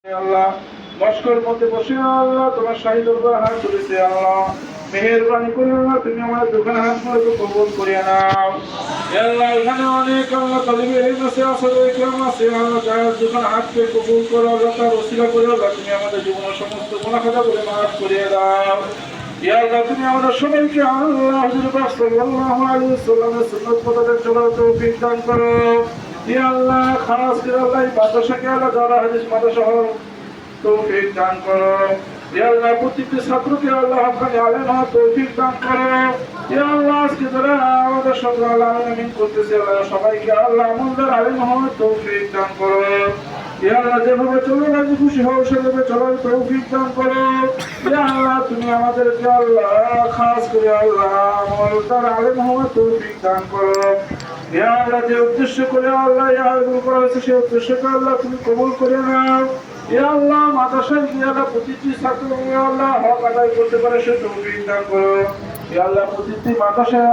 আল্লাহ মস্কর মধ্যে বসে আল্লাহ তোমার শাহী দরবারে হাত তুলেছে আল্লাহ মেহেরবানি করে আল্লাহ তুমি আমাদের দোকানে হাত মারকে কবুল করিয়া নাও আল্লাহ এখানে অনেক আল্লাহ তালিবে ইলম আছে আসলে ইকরাম আছে আল্লাহ যার দোকানে হাতকে কবুল করো আল্লাহ তার ওসিলা করে আল্লাহ তুমি আমাদের জীবনের সমস্ত গুনাহ খাতা বলে মাফ করিয়ে দাও ইয়া আল্লাহ তুমি আমাদের সবাইকে আল্লাহ হুজুর পাক সাল্লাল্লাহু আলাইহি ওয়াসাল্লামের সুন্নাত মোতাবেক চলার তৌফিক দান করো ইয়া আল্লাহ খাস করে আল্লাহ মাদ্রাসাকে আল্লাহ যারা হাদিস মাদ্রাসা তৌফিক দান করো ইয়া আল্লাহ প্রত্যেকটি ছাত্রকে আল্লাহ হক্কানি আলেম হওয়ার তৌফিক দান করো ইয়া আল্লাহ আজকে যারা আমাদের সঙ্গে আল্লাহ আমিন করতেছে আল্লাহ সবাইকে আল্লাহ আমলদার আলেম হওয়ার তৌফিক দান করো ইয়া আল্লাহ যেভাবে চলে রাজি খুশি হও সেভাবে চলার তৌফিক দান করো ইয়া আল্লাহ তুমি আমাদেরকে আল্লাহ খাস করে আল্লাহ আমলদার আলেম হওয়ার তৌফিক দান করো ইয়া আল্লাহ যে উদ্দেশ্য করে আল্লাহ ইয়া আল্লাহ করা হয়েছে সেই উদ্দেশ্যকে আল্লাহ তুমি কবুল করে নাও ইয়া আল্লাহ মাদ্রাসায় গিয়ে আল্লাহ প্রতিটি ছাত্র ইয়া আল্লাহ হক আদায় করতে পারে সে তৌফিক দান করো ইয়া আল্লাহ প্রতিটি মাদ্রাসায়